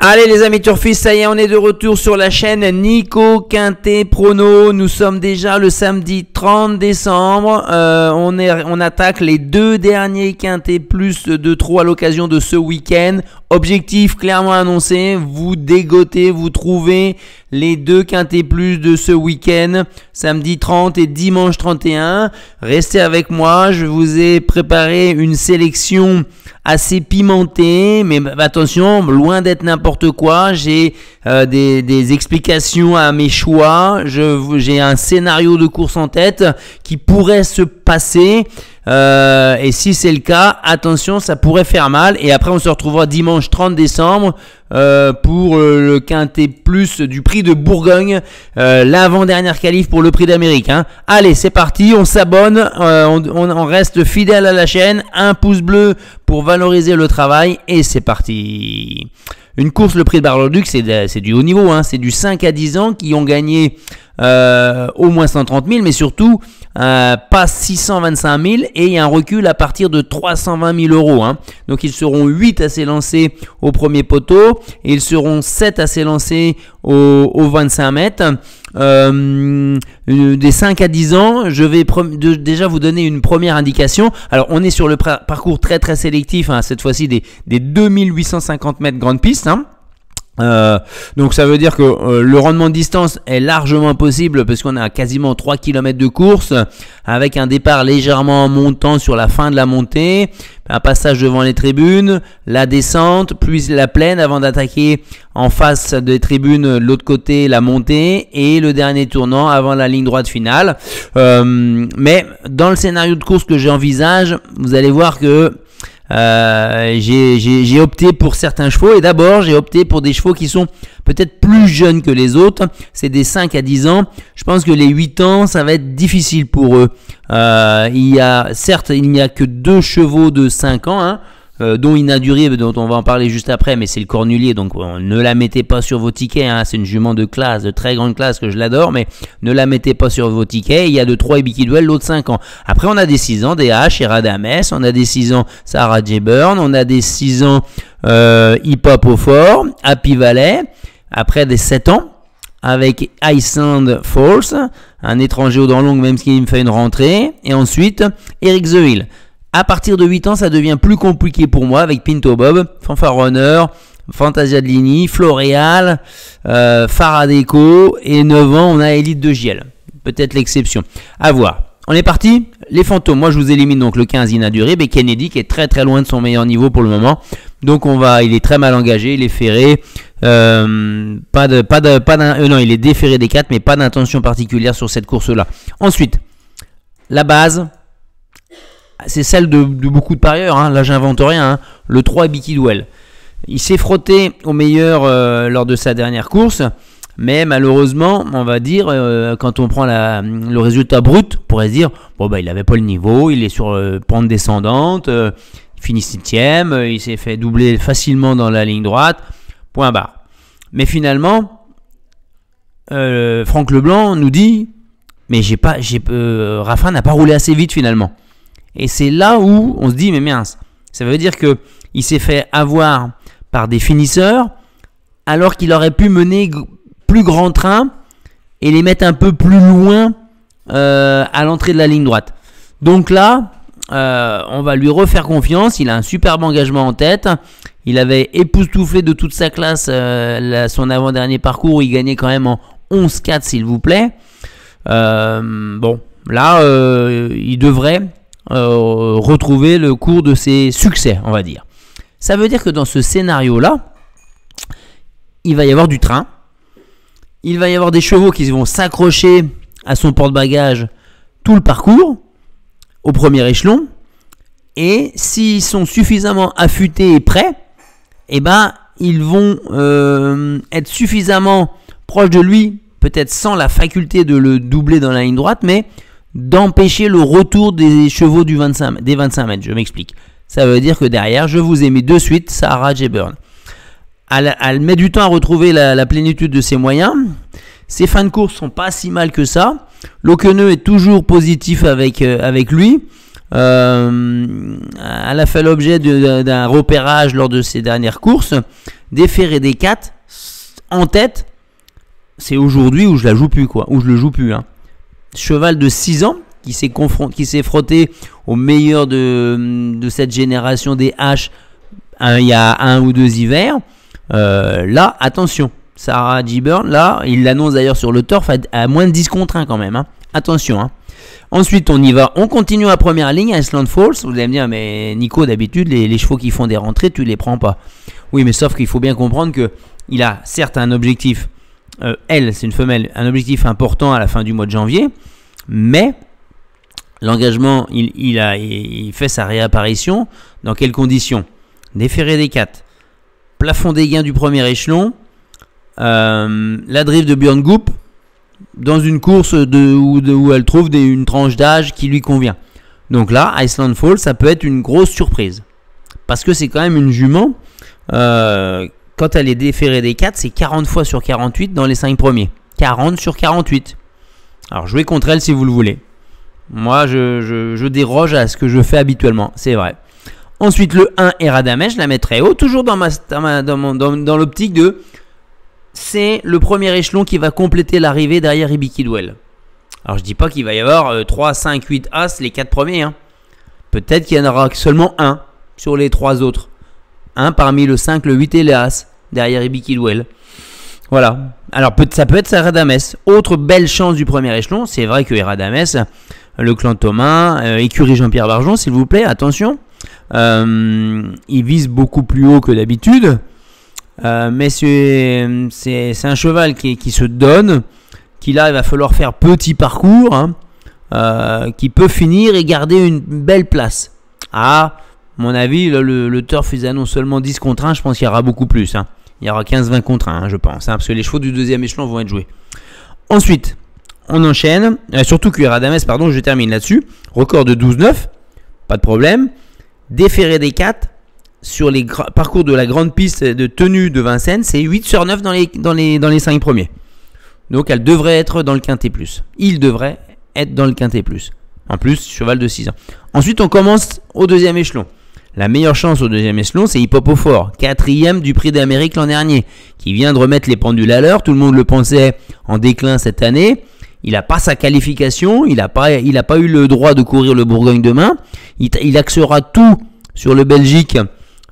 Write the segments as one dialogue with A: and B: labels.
A: Allez les amis turfistes, ça y est, on est de retour sur la chaîne Nico Quintet Prono. Nous sommes déjà le samedi 30 décembre. On attaque les deux derniers quintets plus de trop à l'occasion de ce week-end. Objectif clairement annoncé, vous dégotez, vous trouvez les deux quintets plus de ce week-end, samedi 30 et dimanche 31. Restez avec moi, je vous ai préparé une sélection assez pimentée, mais attention, loin d'être n'importe quoi. J'ai des explications à mes choix, j'ai un scénario de course en tête qui pourrait se passer. Et si c'est le cas, attention, ça pourrait faire mal. Et après, on se retrouvera dimanche 30 décembre pour le quintet plus du prix de Bourgogne, l'avant-dernière qualif pour le prix d'Amérique. Allez, c'est parti, on s'abonne, on reste fidèle à la chaîne, un pouce bleu pour valoriser le travail et c'est parti. Une course, le prix de Bar-le-Duc, c'est du haut niveau, c'est du 5 à 10 ans qui ont gagné au moins 130 000, mais surtout pas 625 000 et il y a un recul à partir de 320 000 euros. Donc ils seront 8 à s'élancer au premier poteau et ils seront 7 à s'élancer au 25 mètres. Des 5 à 10 ans, je vais déjà vous donner une première indication. Alors on est sur le parcours très très sélectif, cette fois-ci des 2850 mètres grande piste. Donc ça veut dire que le rendement de distance est largement possible parce qu'on a quasiment 3 km de course avec un départ légèrement montant sur la fin de la montée, un passage devant les tribunes, la descente, puis la plaine avant d'attaquer en face des tribunes de l'autre côté la montée et le dernier tournant avant la ligne droite finale. Mais dans le scénario de course que j'envisage, vous allez voir que j'ai opté pour certains chevaux et d'abord j'ai opté pour des chevaux qui sont peut-être plus jeunes que les autres. C'est des 5 à 10 ans. Je pense que les 8 ans ça va être difficile pour eux. Il n'y a que 2 chevaux de 5 ans dont Inaduré, dont on va en parler juste après, mais c'est le cornulier, donc ne la mettez pas sur vos tickets, c'est une jument de classe, de très grande classe, que je l'adore, mais ne la mettez pas sur vos tickets. Il y a de 3 Ibiki Duel, l'autre 5 ans. Après on a des 6 ans, des H, Eradames, on a des 6 ans Sarah J. Byrne, on a des 6 ans Hip Hop au Fort, Happy Valley, après des 7 ans, avec Iceland Force, un étranger aux dents longues, même s'il me fait une rentrée, et ensuite Eric The Hill. À partir de 8 ans, ça devient plus compliqué pour moi avec Pinto Bob, Fanfare Runner, Fantasia de Ligny, Floréal, Faradeco et 9 ans, on a Elite de Giel. Peut-être l'exception. À voir. On est parti. Les fantômes, moi je vous élimine donc le 15 Inaduré, mais Kennedy qui est très très loin de son meilleur niveau pour le moment. Donc il est très mal engagé, il est ferré. Non, il est déferré des 4, mais pas d'intention particulière sur cette course-là. Ensuite, la base. C'est celle de beaucoup de parieurs, là j'invente rien, le 3 Ibiki Duel. Il s'est frotté au meilleur lors de sa dernière course, mais malheureusement, on va dire, quand on prend le résultat brut, on pourrait se dire, il n'avait pas le niveau, il est sur pente descendante, il finit 7ème, il s'est fait doubler facilement dans la ligne droite, point barre. Mais finalement, Franck Leblanc nous dit, mais Raffin n'a pas roulé assez vite finalement. Et c'est là où on se dit, mais mince, ça veut dire qu'il s'est fait avoir par des finisseurs alors qu'il aurait pu mener plus grand train et les mettre un peu plus loin à l'entrée de la ligne droite. Donc là, on va lui refaire confiance. Il a un superbe engagement en tête. Il avait époustouflé de toute sa classe son avant-dernier parcours où il gagnait quand même en 11-4 s'il vous plaît. Là, il devrait retrouver le cours de ses succès, on va dire. Ça veut dire que dans ce scénario-là, il va y avoir du train, il va y avoir des chevaux qui vont s'accrocher à son porte-bagages tout le parcours, au premier échelon, et s'ils sont suffisamment affûtés et prêts, ils vont être suffisamment proches de lui, peut-être sans la faculté de le doubler dans la ligne droite, mais d'empêcher le retour des chevaux des 25 mètres. Je m'explique. Ça veut dire que derrière, je vous ai mis de suite Sarah J. Byrne. Elle met du temps à retrouver la plénitude de ses moyens. Ses fins de course sont pas si mal que ça. L'Auqueneux est toujours positif avec lui. Elle a fait l'objet d'un repérage lors de ses dernières courses. Déféré des 4 en tête, c'est aujourd'hui où je la joue plus, quoi, où je le joue plus. Hein. Cheval de 6 ans qui s'est frotté au meilleur de cette génération des H il y a 1 ou 2 hivers. Là, attention, Sarah Giberne, là, il l'annonce d'ailleurs sur le turf à moins de 10 contre 1 quand même. Hein. Attention. Hein. Ensuite, on y va. On continue à première ligne à Iceland Falls. Vous allez me dire, mais Nico, d'habitude, les chevaux qui font des rentrées, tu les prends pas. Oui, mais sauf qu'il faut bien comprendre qu'il a certes un objectif, elle, c'est une femelle, un objectif important à la fin du mois de janvier, mais l'engagement, il fait sa réapparition. Dans quelles conditions? Déféré des 4, plafond des gains du premier échelon, la drift de Björn Goop, dans une course où elle trouve une tranche d'âge qui lui convient. Donc là, Iceland Falls, ça peut être une grosse surprise. Parce que c'est quand même une jument. Quand elle est déférée des 4, c'est 40 fois sur 48 dans les 5 premiers. 40 sur 48. Alors jouez contre elle si vous le voulez. Moi, je déroge à ce que je fais habituellement. C'est vrai. Ensuite, le 1, Eradamesh, je la mets très haut. Toujours dans l'optique de... C'est le premier échelon qui va compléter l'arrivée derrière Ibi Kidwell. Alors je dis pas qu'il va y avoir 3, 5, 8 As les 4 premiers. Hein. Peut-être qu'il y en aura seulement un sur les 3 autres. Un parmi le 5, le 8 et le As derrière Ibi Kidwell. Voilà. Alors ça peut être Eradames. Autre belle chance du premier échelon. C'est vrai que Eradames, le clan Thomas, écurie Jean-Pierre Barjon, s'il vous plaît, attention. Il vise beaucoup plus haut que d'habitude. Mais c'est un cheval qui se donne, qui là il va falloir faire petit parcours, hein, qui peut finir et garder une belle place. À mon avis, le turf ils annoncent seulement 10 contre 1, je pense qu'il y aura beaucoup plus. Hein. Il y aura 15-20 contre 1, hein, je pense, hein, parce que les chevaux du deuxième échelon vont être joués. Ensuite, on enchaîne, surtout que Eradames, pardon, je termine là-dessus. Record de 12-9, pas de problème. Déféré des 4. Sur les parcours de la grande piste de tenue de Vincennes, c'est 8 sur 9 dans les 5 premiers. Donc elle devrait être dans le quintet plus. Il devrait être dans le quintet plus. En plus, cheval de 6 ans. Ensuite, on commence au deuxième échelon. La meilleure chance au deuxième échelon, c'est Hip Hop au Fort, 4e du Prix d'Amérique l'an dernier, qui vient de remettre les pendules à l'heure. Tout le monde le pensait en déclin cette année. Il n'a pas sa qualification, il n'a pas eu le droit de courir le Bourgogne demain. Il axera tout sur le Belgique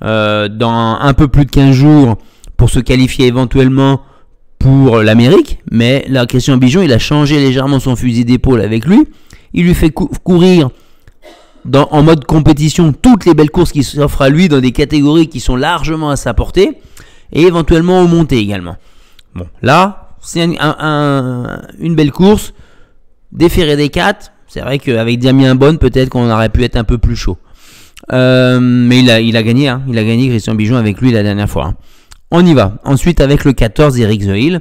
A: dans un peu plus de 15 jours pour se qualifier éventuellement pour l'Amérique. Mais la Christian Bijon, il a changé légèrement son fusil d'épaule avec lui. Il lui fait courir en mode compétition toutes les belles courses qui s'offrent à lui dans des catégories qui sont largement à sa portée et éventuellement aux montées également. Bon, là, c'est une belle course. Déféré des 4, c'est vrai qu'avec Damien Bonne, peut-être qu'on aurait pu être un peu plus chaud. Mais il a gagné, hein. Il a gagné Christian Bijon avec lui la dernière fois. Hein. On y va. Ensuite avec le 14, Eric The Hill.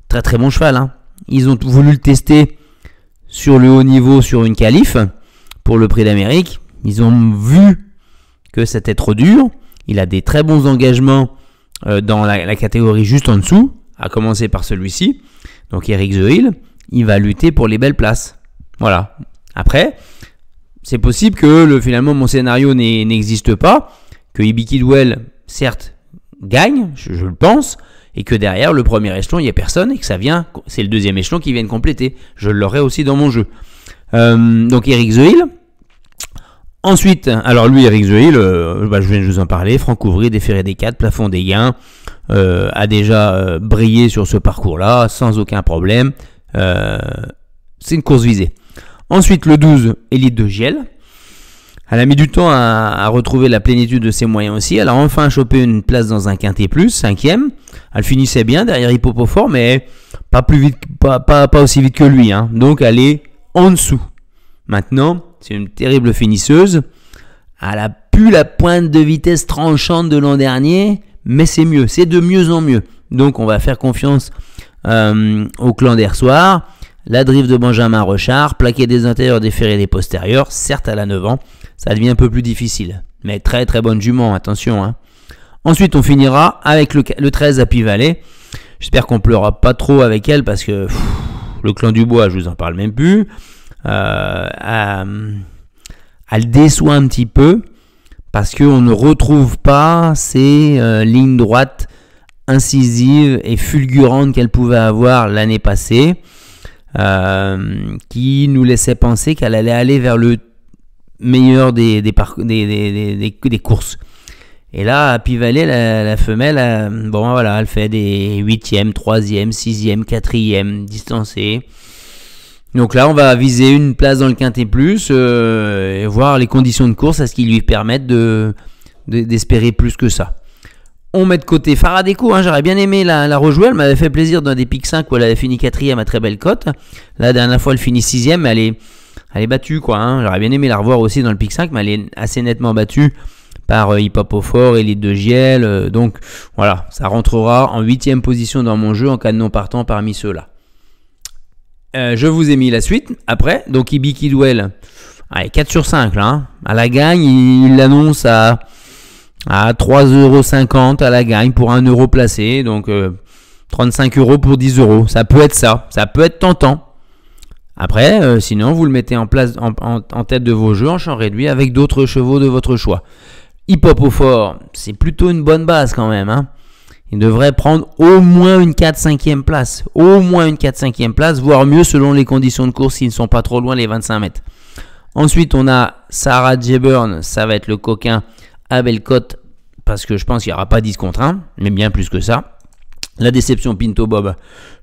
A: Très très bon cheval. Hein. Ils ont voulu le tester sur le haut niveau sur une qualif pour le Prix d'Amérique. Ils ont vu que c'était trop dur. Il a des très bons engagements dans la catégorie juste en dessous, à commencer par celui-ci. Donc Eric The Hill, il va lutter pour les belles places. Voilà. Après, c'est possible que finalement mon scénario n'existe pas, que Ibi Kidwell, certes, gagne, je le pense, et que derrière le premier échelon, il n'y a personne, et que c'est le deuxième échelon qui vient de compléter. Je l'aurai aussi dans mon jeu. Donc Eric The Hill. Ensuite, alors lui, Eric The Hill, je viens de vous en parler, Franck Ouvrier, déféré des 4, plafond des gains, a déjà brillé sur ce parcours-là, sans aucun problème. C'est une course visée. Ensuite, le 12, Élite de Giel. Elle a mis du temps à retrouver la plénitude de ses moyens aussi. Elle a enfin chopé une place dans un quintet plus, 5e. Elle finissait bien derrière Hip Hop au Fort, mais pas plus vite, pas aussi vite que lui. Hein. Donc, elle est en dessous. Maintenant, c'est une terrible finisseuse. Elle a plus la pointe de vitesse tranchante de l'an dernier, mais c'est mieux. C'est de mieux en mieux. Donc, on va faire confiance au clan d'Ersoir. La drift de Benjamin Rochard, plaqué des intérieurs, déféré des postérieurs, certes elle a 9 ans, ça devient un peu plus difficile. Mais très très bonne jument, attention. Hein. Ensuite on finira avec le 13 Happy Valley. J'espère qu'on pleurera pas trop avec elle parce que le clan du bois, je vous en parle même plus. A elle déçoit un petit peu parce qu'on ne retrouve pas ces lignes droites incisives et fulgurantes qu'elle pouvait avoir l'année passée, qui nous laissait penser qu'elle allait aller vers le meilleur des courses. Et là, à Pivalet, la femelle, bon voilà, elle fait des 8e, 3e, 6e, 4e distancés. Donc là, on va viser une place dans le Quintet Plus et voir les conditions de course à ce qui lui permettent d'espérer plus que ça. On met de côté Faradeco, hein, j'aurais bien aimé la rejouer, elle m'avait fait plaisir dans des pics 5 où elle avait fini 4e à très belle cote. La dernière fois, elle finit 6e, mais elle est battue, quoi. Hein. J'aurais bien aimé la revoir aussi dans le pic 5, mais elle est assez nettement battue par Hip Hop au Fort, Elite de Giel. Donc voilà, ça rentrera en 8e position dans mon jeu en cas de non partant parmi ceux-là. Je vous ai mis la suite après. Donc Ibi Kidwell, allez, 4 sur 5 là. Hein. À la gagne, il l'annonce à 3,50 € à la gagne pour 1 € placé. Donc 35 € pour 10 €. Ça peut être ça. Ça peut être tentant. Après, sinon, vous le mettez en place en tête de vos jeux en champ réduit avec d'autres chevaux de votre choix. Hip Hop au Fort, c'est plutôt une bonne base quand même. Hein. Il devrait prendre au moins une 4-5e place. Au moins une 4-5e place, voire mieux selon les conditions de course s'ils ne sont pas trop loin les 25 mètres. Ensuite, on a Sarah J-Burn. Ça va être le coquin à belle cote parce que je pense qu'il n'y aura pas 10 contre 1, mais bien plus que ça. La déception Pinto Bob,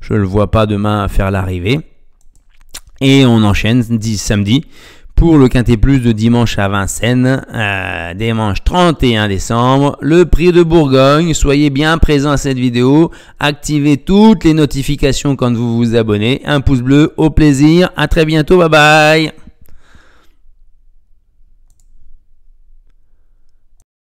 A: je ne le vois pas demain faire l'arrivée. Et on enchaîne samedi pour le Quintet Plus de dimanche à Vincennes, dimanche 31 décembre, le prix de Bourgogne. Soyez bien présents à cette vidéo, activez toutes les notifications quand vous vous abonnez. Un pouce bleu, au plaisir, à très bientôt, bye bye.